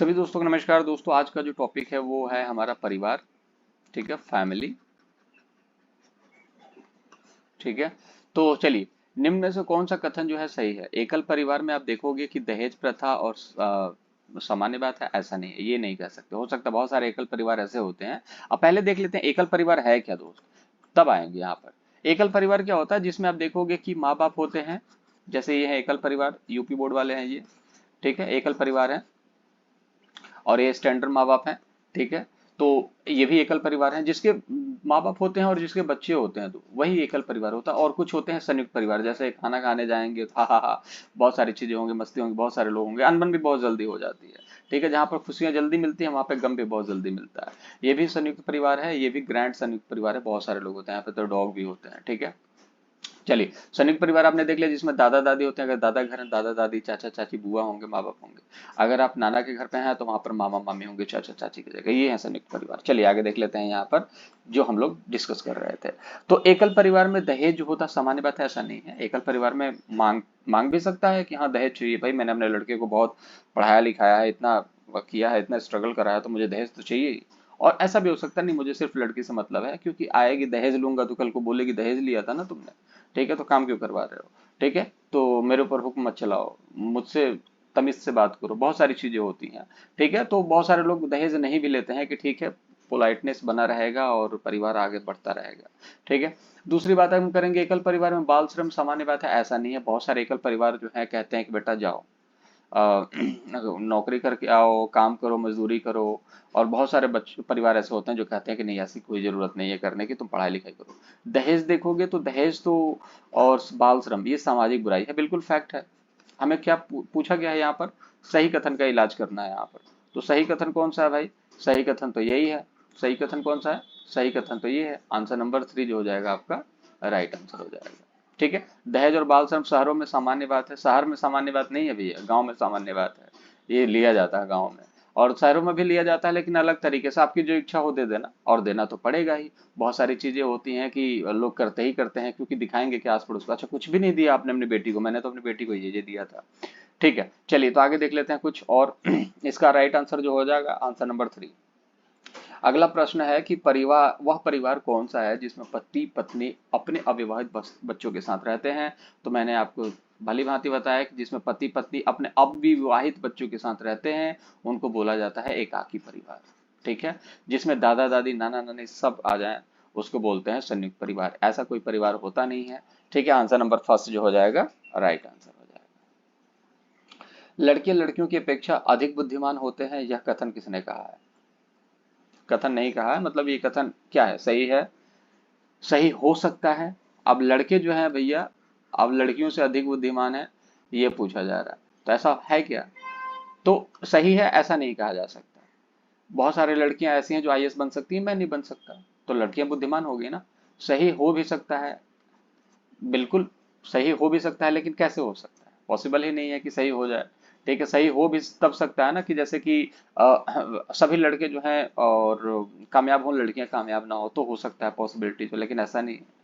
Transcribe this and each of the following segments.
सभी दोस्तों को नमस्कार। दोस्तों आज का जो टॉपिक है वो है हमारा परिवार। ठीक है, फैमिली। ठीक है, तो चलिए, निम्न में से कौन सा कथन जो है सही है। एकल परिवार में आप देखोगे कि दहेज प्रथा और सामान्य बात है, ऐसा नहीं है, ये नहीं कह सकते। हो सकता है बहुत सारे एकल परिवार ऐसे होते हैं। अब पहले देख लेते हैं एकल परिवार है क्या दोस्त, तब आएंगे यहाँ पर। एकल परिवार क्या होता है, जिसमें आप देखोगे कि माँ बाप होते हैं। जैसे ये है एकल परिवार, यूपी बोर्ड वाले हैं ये। ठीक है, एकल परिवार है और ये स्टैंडर्ड माँ बाप हैं। ठीक है, तो ये भी एकल परिवार है जिसके माँ बाप होते हैं और जिसके बच्चे होते हैं, तो वही एकल परिवार होता है। और कुछ होते हैं संयुक्त परिवार, जैसे खाना खाने जाएंगे, हा, बहुत सारी चीजें होंगी, मस्ती होंगी, बहुत सारे लोग होंगे, अनबन भी बहुत जल्दी हो जाती है। ठीक है, जहाँ पर खुशियां जल्दी मिलती है वहां पे गम भी बहुत जल्दी मिलता है। ये भी संयुक्त परिवार है, ये भी ग्रैंड संयुक्त परिवार है, बहुत सारे लोग होते हैं यहाँ पे, तो डॉग भी होते हैं। ठीक है, चलिए, संयुक्त परिवार आपने देख लिया जिसमें दादा दादी होते हैं। अगर दादा घर है, दादा दादी, चाचा चाची, बुआ होंगे, माँ बाप होंगे। अगर आप नाना के घर पे हैं तो वहां पर मामा मामी होंगे, चाचा चाची की जगह। ये है संयुक्त परिवार। चलिए आगे देख लेते हैं यहाँ पर जो हम लोग डिस्कस कर रहे थे। तो एकल परिवार में दहेज जो होता सामान्य बात है, ऐसा नहीं है। एकल परिवार में मांग मांग भी सकता है कि हाँ दहेज चाहिए भाई, मैंने अपने लड़के को बहुत पढ़ाया लिखाया है, इतना किया है, इतना स्ट्रगल कराया, तो मुझे दहेज तो चाहिए ही। और ऐसा भी हो सकता है नहीं, मुझे सिर्फ लड़की से मतलब है, क्योंकि आएगी दहेज लूंगा तो कल को बोलेगी दहेज लिया था ना तुमने। ठीक है, तो काम क्यों करवा रहे हो। ठीक है, तो मेरे ऊपर हुक्म मत चलाओ, मुझसे तमीज से बात करो, बहुत सारी चीजें होती हैं। ठीक है, तो बहुत सारे लोग दहेज नहीं भी लेते हैं कि ठीक है, पोलाइटनेस बना रहेगा और परिवार आगे बढ़ता रहेगा। ठीक है, दूसरी बात हम करेंगे एकल परिवार में बाल श्रम सामान्य बात है, ऐसा नहीं है। बहुत सारे एकल परिवार जो है कहते हैं कि बेटा जाओ, नौकरी करके आओ, काम करो, मजदूरी करो। और बहुत सारे बच्चे परिवार ऐसे होते हैं जो कहते हैं कि नहीं, ऐसी कोई जरूरत नहीं है करने की, तुम पढ़ाई लिखाई करो। दहेज देखोगे तो दहेज तो और बाल श्रम ये सामाजिक बुराई है, बिल्कुल फैक्ट है। हमें क्या पूछा गया है यहाँ पर, सही कथन का इलाज करना है यहाँ पर। तो सही कथन कौन सा है भाई, सही कथन तो यही है। सही कथन कौन सा है, सही कथन तो ये है। आंसर नंबर 3 जो हो जाएगा आपका राइट आंसर हो जाएगा। ठीक है, दहेज और बाल श्रम शहरों में सामान्य बात है, शहर में सामान्य बात नहीं है भैया, गांव में सामान्य बात है। ये लिया जाता है गांव में, और शहरों में भी लिया जाता है, लेकिन अलग तरीके से। आपकी जो इच्छा हो दे देना, और देना तो पड़ेगा ही। बहुत सारी चीजें होती हैं कि लोग करते ही करते हैं, क्योंकि दिखाएंगे कि आस पड़ोस को। अच्छा, कुछ भी नहीं दिया आपने अपनी बेटी को, मैंने तो अपनी बेटी को ये दिया था। ठीक है, चलिए तो आगे देख लेते हैं कुछ और। इसका राइट आंसर जो हो जाएगा आंसर नंबर 3। अगला प्रश्न है कि परिवार, वह परिवार कौन सा है जिसमें पति पत्नी अपने अविवाहित बच्चों के साथ रहते हैं। तो मैंने आपको भली भांति बताया कि जिसमें पति पत्नी अपने अविवाहित बच्चों के साथ रहते हैं, उनको बोला जाता है एकाकी परिवार। ठीक है, जिसमें दादा दादी नाना नानी सब आ जाएं, उसको बोलते हैं संयुक्त परिवार। ऐसा कोई परिवार होता नहीं है। ठीक है, आंसर नंबर फर्स्ट जो हो जाएगा राइट आंसर हो जाएगा। लड़के लड़कियों की अपेक्षा अधिक बुद्धिमान होते हैं, यह कथन किसने कहा है। कथन नहीं कहा है, मतलब ये कथन क्या है, सही है, सही हो सकता है। अब लड़के जो हैं भैया, अब लड़कियों से अधिक बुद्धिमान है, ये पूछा जा रहा है, तो ऐसा है क्या। तो सही है, ऐसा नहीं कहा जा सकता। बहुत सारी लड़कियां ऐसी हैं जो आईएएस बन सकती हैं, मैं नहीं बन सकता, तो लड़कियां बुद्धिमान होगी ना। सही हो भी सकता है, बिल्कुल सही हो भी सकता है, लेकिन कैसे हो सकता है, पॉसिबल ही नहीं है कि सही हो जाए। ठीक है, सही हो भी तब सकता है ना कि जैसे कि सभी लड़के जो हैं और कामयाब हों, लड़कियां कामयाब ना हो, तो हो सकता है पॉसिबिलिटी तो, लेकिन ऐसा नहीं है।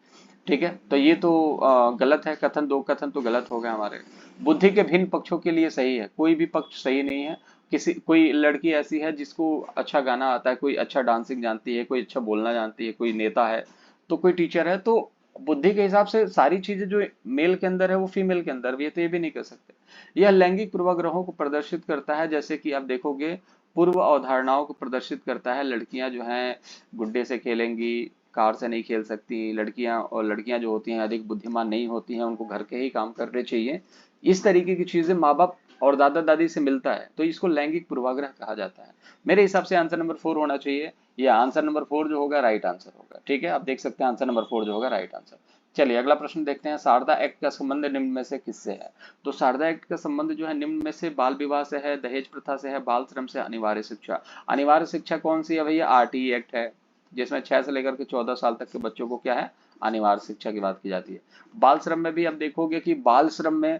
ठीक है, तो ये तो गलत है कथन, दो कथन तो गलत हो गए हमारे। बुद्धि के भिन्न पक्षों के लिए सही है, कोई भी पक्ष सही नहीं है। किसी कोई लड़की ऐसी है जिसको अच्छा गाना आता है, कोई अच्छा डांसिंग जानती है, कोई अच्छा बोलना जानती है, कोई नेता है, तो कोई टीचर है, तो बुद्धि के हिसाब से सारी चीजें जो मेल के अंदर है वो फीमेल के अंदर भी है, तो ये भी नहीं कर सकते। यह लैंगिक पूर्वाग्रहों को प्रदर्शित करता है, जैसे कि आप देखोगे पूर्व अवधारणाओं को प्रदर्शित करता है। लड़कियां जो हैं गुड्डे से खेलेंगी, कार से नहीं खेल सकती लड़कियां, और लड़कियां जो होती हैं अधिक बुद्धिमान नहीं होती हैं, उनको घर के ही काम करने चाहिए। इस तरीके की चीजें माँ बाप और दादा दादी से मिलता है, तो इसको लैंगिक पूर्वाग्रह कहा जाता है। मेरे हिसाब से आंसर नंबर 4 होना चाहिए, या आंसर नंबर 4 जो होगा राइट आंसर होगा। ठीक है, आप देख सकते हैं आंसर नंबर 4 जो होगा राइट आंसर। चलिए अगला प्रश्न देखते हैं, शारदा एक्ट का संबंध निम्न में से किससे है। तो शारदा एक्ट का संबंध जो है निम्न में से बाल विवाह से है, दहेज प्रथा से है, बाल श्रम से, अनिवार्य शिक्षा। अनिवार्य शिक्षा कौन सी है भैया, आरटीई एक्ट है, जिसमें 6 से लेकर के 14 साल तक के बच्चों को क्या है, अनिवार्य शिक्षा की बात की जाती है। बाल श्रम में भी आप देखोगे कि बाल श्रम में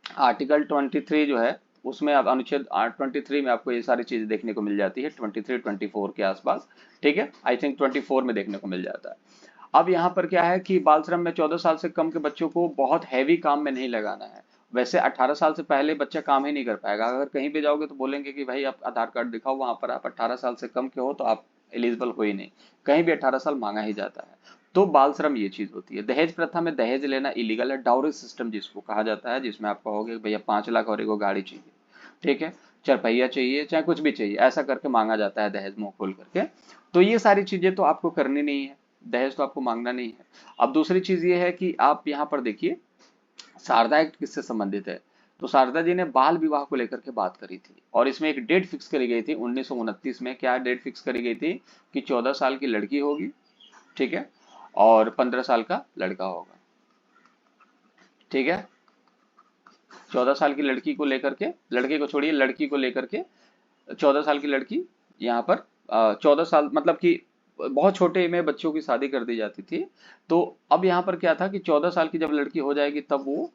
आर्टिकल 23 जो है, उसमें आप अनुच्छेद 23 में आपको ये सारी चीजें देखने को मिल जाती है, 23 24 के आसपास। ठीक है, आई थिंक 24 में देखने को मिल जाता है। अब यहाँ पर क्या है कि बाल श्रम में 14 साल से कम के बच्चों को बहुत हैवी काम में नहीं लगाना है। वैसे 18 साल से पहले बच्चा काम ही नहीं कर पाएगा। अगर कहीं पे जाओगे तो बोलेंगे कि भाई आप आधार कार्ड दिखाओ, वहां पर आप 18 साल से कम के हो तो आप एलिजिबल हो ही नहीं। कहीं भी 18 साल मांगा ही जाता है। तो बाल श्रम ये चीज होती है। दहेज प्रथा में दहेज लेना इलीगल है। डाउरी सिस्टम जिसको कहा जाता है, जिसमें आप कहोगे भैया 5 लाख और एगो गाड़ी चाहिए, ठीक है, चरपहिया चाहिए, चाहे कुछ भी चाहिए, ऐसा करके मांगा जाता है दहेज मुंह खोल करके। तो ये सारी चीजें तो आपको करनी नहीं है, दहेज तो आपको मांगना नहीं है। अब दूसरी चीज ये है कि आप यहाँ पर देखिए शारदा एक्ट किससे संबंधित है। तो शारदा जी ने बाल विवाह को लेकर के बात करी थी और इसमें एक डेट फिक्स करी गई थी 1929 में। क्या डेट फिक्स करी गई थी कि 14 साल की लड़की होगी, ठीक है, और 15 साल का लड़का होगा, ठीक है। 14 साल की लड़की को लेकर के, लड़के को छोड़िए, लड़की को लेकर के 14 साल की लड़की, यहाँ पर 14 साल मतलब कि बहुत छोटे में बच्चों की शादी कर दी जाती थी। तो अब यहाँ पर क्या था कि 14 साल की जब लड़की हो जाएगी तब वो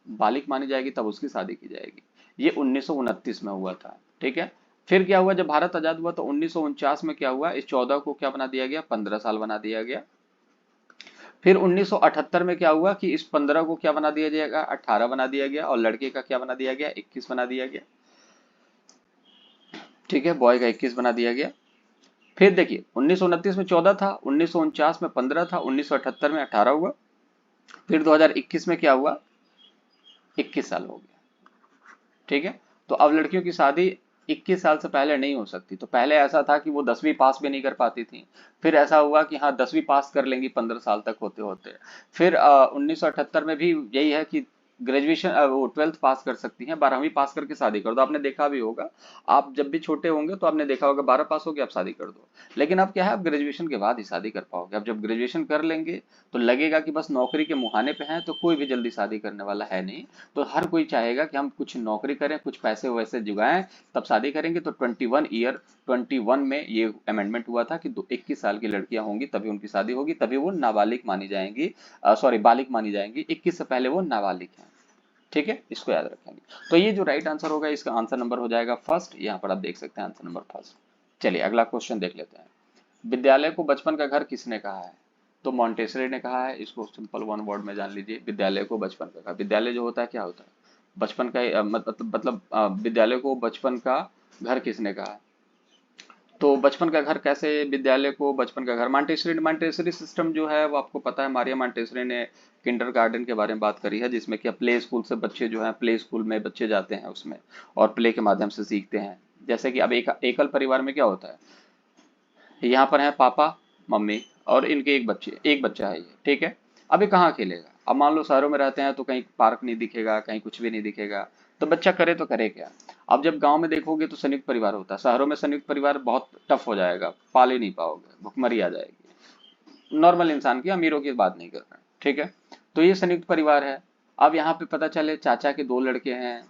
बालिक मानी जाएगी, तब उसकी शादी की जाएगी। ये 1929 में हुआ था, ठीक है। फिर क्या हुआ, जब भारत आजाद हुआ तो 1949 में क्या हुआ, इस 14 को क्या बना दिया गया, 15 साल बना दिया गया। फिर 1978 में क्या हुआ कि इस 15 को क्या बना दिया जाएगा, 18 बना दिया गया, और लड़के का क्या बना दिया गया, 21 बना दिया गया, ठीक है, बॉय का 21 बना दिया गया। फिर देखिए 1929 में 14 था, 1949 में 15 था, 1978 में 18 हुआ। फिर 2021 में क्या हुआ, 21 साल हो गया, ठीक है। तो अब लड़कियों की शादी 21 साल से पहले नहीं हो सकती। तो पहले ऐसा था कि वो 10वीं पास भी नहीं कर पाती थी। फिर ऐसा हुआ कि हाँ 10वीं पास कर लेंगी 15 साल तक होते होते। फिर 1978 में भी यही है कि ग्रेजुएशन वो 12th पास कर सकती हैं, 12वीं पास करके शादी कर दो। आपने देखा भी होगा, आप जब भी छोटे होंगे तो आपने देखा होगा 12 पास हो गया आप शादी कर दो। लेकिन अब क्या है, आप ग्रेजुएशन के बाद ही शादी कर पाओगे। अब जब ग्रेजुएशन कर लेंगे तो लगेगा कि बस नौकरी के मुहाने पे हैं, तो कोई भी जल्दी शादी करने वाला है नहीं। तो हर कोई चाहेगा कि हम कुछ नौकरी करें, कुछ पैसे वैसे जुगाएं, तब शादी करेंगे। तो 21 में ये अमेंडमेंट हुआ था कि 21 साल की लड़कियां होंगी तभी उनकी शादी होगी, तभी वो नाबालिग मानी जाएंगी, सॉरी बालिग मानी जाएंगी। 21 से पहले वो नाबालिग हैं, ठीक है, इसको याद रखेंगे। तो ये जो राइट आंसर होगा इसका आंसर नंबर हो जाएगा फर्स्ट। यहाँ पर आप देख सकते हैं आंसर नंबर फर्स्ट। चलिए अगला क्वेश्चन देख लेते हैं। विद्यालय को बचपन का घर किसने कहा है। तो मॉन्टेसरी ने कहा है। इसको सिंपल वन वर्ड में जान लीजिए, विद्यालय को बचपन का कहा। विद्यालय जो होता है क्या होता है, बचपन का मतलब विद्यालय को बचपन का घर किसने कहा है। तो बचपन का घर कैसे, विद्यालय को बचपन का घर, मॉन्टेसरी सिस्टम जो है वो आपको पता है। मारिया मॉन्टेसरी ने किंडर गार्डन के बारे में बात करी है, जिसमें कि प्ले स्कूल से बच्चे जो है, प्ले स्कूल में बच्चे जाते हैं उसमें और प्ले के माध्यम से सीखते हैं। जैसे कि अब एक एकल परिवार में क्या होता है, यहाँ पर है पापा मम्मी और इनके एक बच्चा है ये, ठीक है। अब ये कहाँ खेलेगा। अब मान लो शहरों में रहते हैं तो कहीं पार्क नहीं दिखेगा, कहीं कुछ भी नहीं दिखेगा, तो बच्चा करे तो करे क्या। अब जब गांव में देखोगे तो संयुक्त परिवार होता है। शहरों में संयुक्त परिवार बहुत टफ हो जाएगा, पाल ही नहीं पाओगे, भुखमरी आ जाएगी। नॉर्मल इंसान की, अमीरों की बात नहीं कर रहे हैं, ठीक है। तो ये संयुक्त परिवार है। अब यहाँ पे पता चले चाचा के 2 लड़के हैं,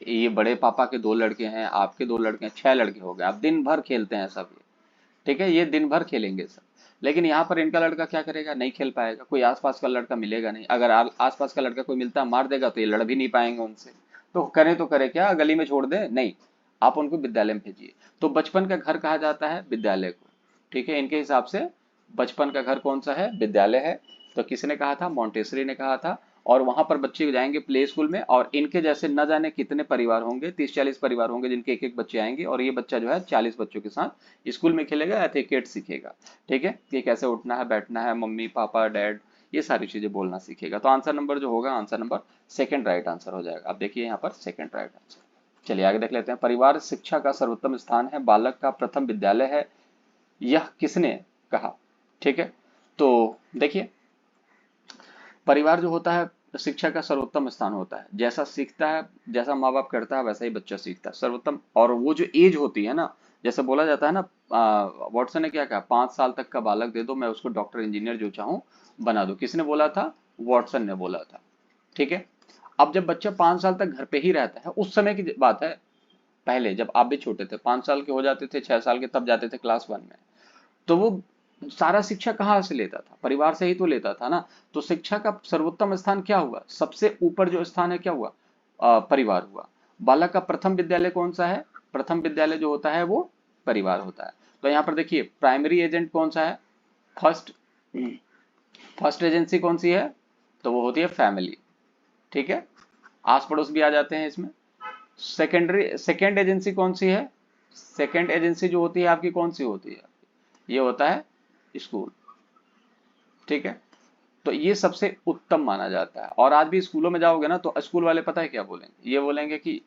ये बड़े पापा के 2 लड़के हैं, आपके 2 लड़के हैं, 6 लड़के हो गए। आप दिन भर खेलते हैं सब, ठीक है, ये दिन भर खेलेंगे सब। लेकिन यहाँ पर इनका लड़का क्या करेगा, नहीं खेल पाएगा। कोई आसपास का लड़का मिलेगा नहीं। अगर आसपास का लड़का कोई मिलता है मार देगा तो ये लड़ भी नहीं पाएंगे उनसे। तो करे क्या, गली में छोड़ दे, नहीं, आप उनको विद्यालय में भेजिए। तो बचपन का घर कहा जाता है विद्यालय को, ठीक है। इनके हिसाब से बचपन का घर कौन सा है, विद्यालय है। तो किसने कहा था, मॉन्टेसरी ने कहा था। और वहां पर बच्चे जाएंगे प्ले स्कूल में, और इनके जैसे न जाने कितने परिवार होंगे, 30-40 परिवार होंगे जिनके एक एक बच्चे आएंगे, और ये बच्चा जो है 40 बच्चों के साथ स्कूल में खेलेगा, एथिकेट सीखेगा, ठीक है, कि कैसे उठना है, बैठना है, मम्मी पापा डैड, ये सारी चीजें बोलना सीखेगा। तो आंसर नंबर जो होगा, answer number second right answer हो जाएगा। आप देखिए यहाँ पर सेकंड राइट आंसर। चलिए आगे देख लेते हैं। परिवार शिक्षा का सर्वोत्तम स्थान है, बालक का प्रथम विद्यालय है, यह किसने कहा, ठीक है। तो देखिए परिवार जो होता है शिक्षा का सर्वोत्तम स्थान होता है। जैसा सीखता है, जैसा माँ बाप करता है वैसा ही बच्चा सीखता है, सर्वोत्तम। और वो जो एज होती है ना, जैसे बोला जाता है ना, वॉटसन ने क्या कहा, 5 साल तक का बालक दे दो, मैं उसको डॉक्टर इंजीनियर जो चाहूं बना दो। किसने बोला था, वॉटसन ने बोला था, ठीक है। अब जब बच्चा 5 साल तक घर पे ही रहता है, उस समय की बात है, पहले जब आप भी छोटे थे, 5 साल के हो जाते थे, 6 साल के, तब जाते थे क्लास 1 में। तो वो सारा शिक्षा कहाँ से लेता था, परिवार से ही तो लेता था ना। तो शिक्षा का सर्वोत्तम स्थान क्या हुआ, सबसे ऊपर जो स्थान है क्या हुआ, परिवार हुआ। बालक का प्रथम विद्यालय कौन सा है, प्रथम विद्यालय जो होता है वो परिवार होता है। तो यहाँ पर देखिए प्राइमरी एजेंट कौन सा है, फर्स्ट फर्स्ट एजेंसी कौन सी है, तो वो होती है फैमिली, ठीक है। आस पड़ोस भी आ जाते हैं इसमें। सेकेंड एजेंसी कौन सी है? सेकेंड एजेंसी जो होती है आपकी कौन सी होती है? ये होता है स्कूल। ठीक है, तो ये सबसे उत्तम माना जाता है। और आज भी स्कूलों में जाओगे ना तो स्कूल वाले पता है क्या बोलेंगे? ये बोलेंगे कि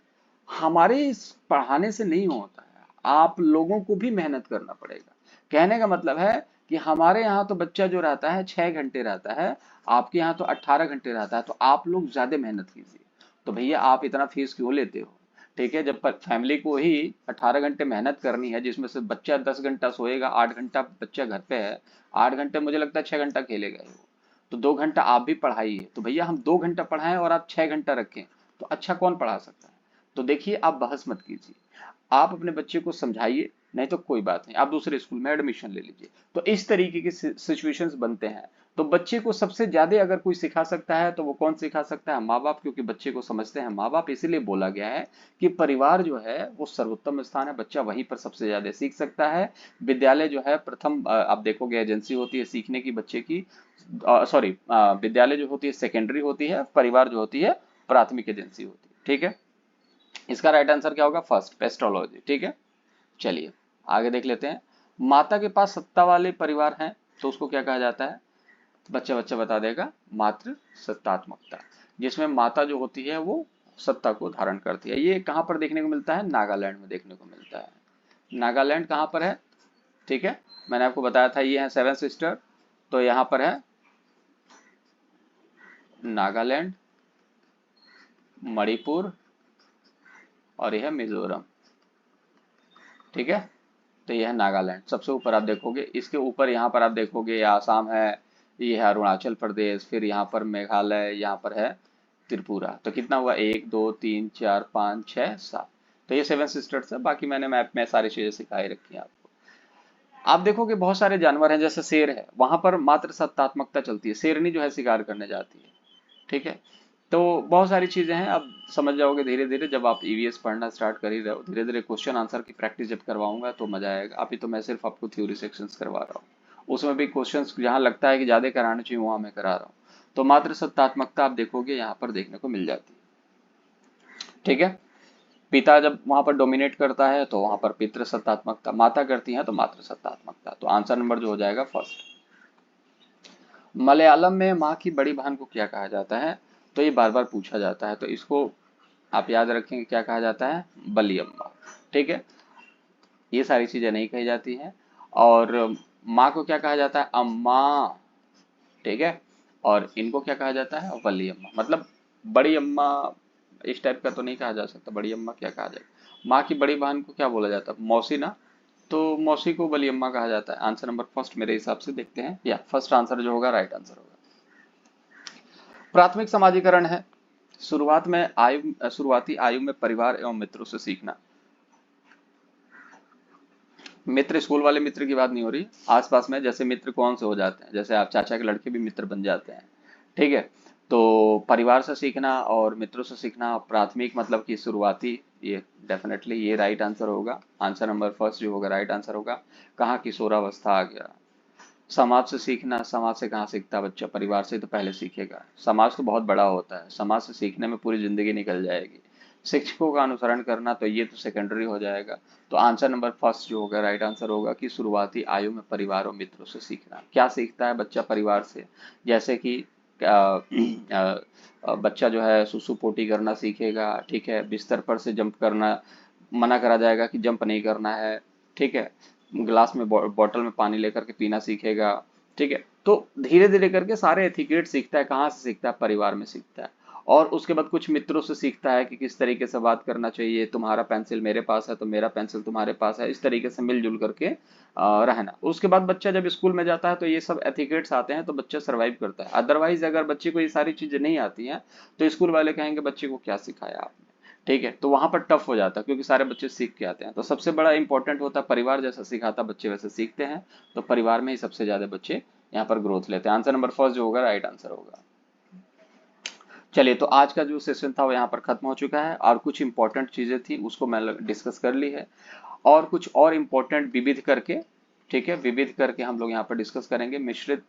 हमारे इस पढ़ाने से नहीं होता है, आप लोगों को भी मेहनत करना पड़ेगा। कहने का मतलब है कि हमारे यहाँ तो बच्चा जो रहता है 6 घंटे रहता है, आपके यहाँ तो 18 घंटे रहता है, तो आप लोग ज्यादा मेहनत कीजिए। तो भैया आप इतना फीस क्यों लेते हो? ठीक है, जब फैमिली को ही 18 घंटे मेहनत करनी है, जिसमें से बच्चा 10 घंटा सोएगा, 8 घंटा बच्चा घर पे है, 8 घंटे मुझे लगता है 6 घंटा खेलेगा ही वो, तो 2 घंटा आप भी पढ़ाइए। तो भैया हम 2 घंटा पढ़ाएं और आप 6 घंटा रखें, तो अच्छा कौन पढ़ा सकता है? तो देखिए, आप बहस मत कीजिए, आप अपने बच्चे को समझाइए, नहीं तो कोई बात नहीं, आप दूसरे स्कूल में एडमिशन ले लीजिए। तो इस तरीके के सिचुएशंस बनते हैं। तो बच्चे को सबसे ज्यादा अगर कोई सिखा सकता है तो वो कौन सिखा सकता है? माँ बाप, क्योंकि बच्चे को समझते हैं माँ बाप। इसीलिए बोला गया है कि परिवार जो है वो सर्वोत्तम स्थान है, बच्चा वहीं पर सबसे ज्यादा सीख सकता है। विद्यालय जो है प्रथम, आप देखोगे एजेंसी होती है सीखने की बच्चे की, सॉरी, विद्यालय जो होती है सेकेंडरी होती है, परिवार जो होती है प्राथमिक एजेंसी होती है। ठीक है, इसका राइट आंसर क्या होगा? फर्स्ट, पेस्ट्रोलॉजी। ठीक है, चलिए आगे देख लेते हैं। माता के पास सत्ता वाले परिवार हैं तो उसको क्या कहा जाता है? बच्चा बच्चा बता देगा, मातृ सत्तात्मकता। जिसमें माता जो होती है वो सत्ता को धारण करती है। ये कहाँ पर देखने को मिलता है? नागालैंड में देखने को मिलता है। नागालैंड कहाँ पर है? ठीक है, मैंने आपको बताया था ये है सेवन सिस्टर, तो यहाँ पर है नागालैंड, मणिपुर और यह मिजोरम। ठीक है, तो यह है नागालैंड, सबसे ऊपर आप देखोगे। इसके ऊपर यहाँ पर आप देखोगे ये आसाम है, ये है अरुणाचल प्रदेश, फिर यहाँ पर मेघालय, यहाँ पर है त्रिपुरा। तो कितना हुआ? 1 2 3 4 5 6 7। तो ये सेवन सिस्टर्स है। बाकी मैंने मैप में सारी चीजें सिखाई रखी हैं आपको। आप देखोगे बहुत सारे जानवर हैं, जैसे शेर है, वहां पर मात्र सत्तात्मकता चलती है, शेरनी जो है शिकार करने जाती है। ठीक है, तो बहुत सारी चीजें हैं, अब समझ जाओगे धीरे धीरे जब आप ईवीएस पढ़ना स्टार्ट कर ही रहे हो। धीरे धीरे क्वेश्चन आंसर की प्रैक्टिस जब करवाऊंगा तो मजा आएगा। अभी तो मैं सिर्फ आपको थ्योरी सेक्शंस करवा रहा हूँ, उसमें भी क्वेश्चंस जहाँ लगता है कि ज्यादा कराने चाहिए वहां मैं करा रहा हूँ। तो मात्र सत्तात्मकता आप देखोगे यहाँ पर देखने को मिल जाती है। ठीक है, पिता जब वहां पर डोमिनेट करता है तो वहां पर पितृ सत्तात्मकता, माता करती है तो मातृ सत्तात्मकता। तो आंसर नंबर जो हो जाएगा फर्स्ट। मलयालम में माँ की बड़ी बहन को क्या कहा जाता है? तो ये बार बार पूछा जाता है, तो इसको आप याद रखेंगे, क्या कहा जाता है? बलियम्मा। ठीक है, ये सारी चीजें नहीं कही जाती हैं। और माँ को क्या कहा जाता है? अम्मा। ठीक है, और इनको क्या कहा जाता है? वलियम्मा। मतलब बड़ी अम्मा इस टाइप का तो नहीं कहा जा सकता, बड़ी अम्मा क्या कहा जाएगा? माँ की बड़ी बहन को क्या बोला जाता है? मौसी ना, तो मौसी को बली अम्मा कहा जाता है। आंसर नंबर फर्स्ट मेरे हिसाब से देखते हैं, या फर्स्ट आंसर जो होगा राइट आंसर होगा। प्राथमिक समाजीकरण है शुरुआती आयु में परिवार एवं मित्रों से सीखना। मित्र स्कूल वाले मित्र की बात नहीं हो रही, आसपास में जैसे मित्र कौन से हो जाते हैं, जैसे आप चाचा के लड़के भी मित्र बन जाते हैं। ठीक है, तो परिवार से सीखना और मित्रों से सीखना, प्राथमिक मतलब कि शुरुआती, ये डेफिनेटली ये राइट आंसर होगा। आंसर नंबर फर्स्ट जो होगा राइट आंसर होगा। कहाँ किशोरावस्था आ गया। समाज से सीखना, समाज से कहाँ सीखता है बच्चा? परिवार से तो पहले सीखेगा। समाज तो बहुत बड़ा होता है, समाज से सीखने में पूरी जिंदगी निकल जाएगी। शिक्षकों का अनुसरण करना तो ये तो सेकेंडरी हो जाएगा। तो आंसर नंबर फर्स्ट जो होगा राइट आंसर होगा कि शुरुआती आयु में परिवार और मित्रों से सीखना। क्या सीखता है बच्चा परिवार से? जैसे कि बच्चा जो है सुसु पोटी करना सीखेगा। ठीक है, बिस्तर पर से जंप करना मना करा जाएगा कि जंप नहीं करना है। ठीक है, ग्लास में बॉटल में पानी लेकर के पीना सीखेगा। ठीक है, तो धीरे धीरे करके सारे एथिकेट सीखता है। कहाँ से सीखता है? परिवार में सीखता है। और उसके बाद कुछ मित्रों से सीखता है कि किस तरीके से बात करना चाहिए, तुम्हारा पेंसिल मेरे पास है तो मेरा पेंसिल तुम्हारे पास है, इस तरीके से मिलजुल करके रहना। उसके बाद बच्चा जब स्कूल में जाता है तो ये सब एथिकेट्स आते हैं तो बच्चा सरवाइव करता है। अदरवाइज अगर बच्चे को ये सारी चीजें नहीं आती हैं तो स्कूल वाले कहेंगे बच्चे को क्या सिखाया आपने। ठीक है, तो वहां पर टफ हो जाता है क्योंकि सारे बच्चे सीख के आते हैं। तो सबसे बड़ा इंपॉर्टेंट होता है परिवार, जैसा सिखाता बच्चे वैसे सीखते हैं। तो परिवार में ही सबसे ज्यादा बच्चे यहाँ पर ग्रोथ लेते हैं। आंसर नंबर फर्स्ट जो होगा राइट आंसर होगा। चलिए, तो आज का जो सेशन था वो यहाँ पर खत्म हो चुका है, और कुछ इंपॉर्टेंट चीजें थी उसको मैं डिस्कस कर ली है, और कुछ और इंपॉर्टेंट विविध करके, ठीक है, विविध करके हम लोग यहाँ पर डिस्कस करेंगे, मिश्रित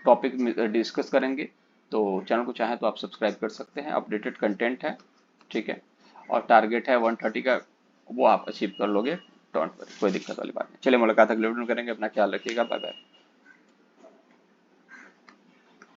टॉपिक डिस्कस करेंगे। तो चैनल को चाहें तो आप सब्सक्राइब कर सकते हैं, अपडेटेड कंटेंट है, ठीक है। और टारगेट है 130 का, वो आप अचीव कर लोगे, डोंट वरी, कोई दिक्कत वाली बात नहीं। चलिए मुलाकात अगले वीडियो में करेंगे, अपना ख्याल रखिएगा, बाय बाय।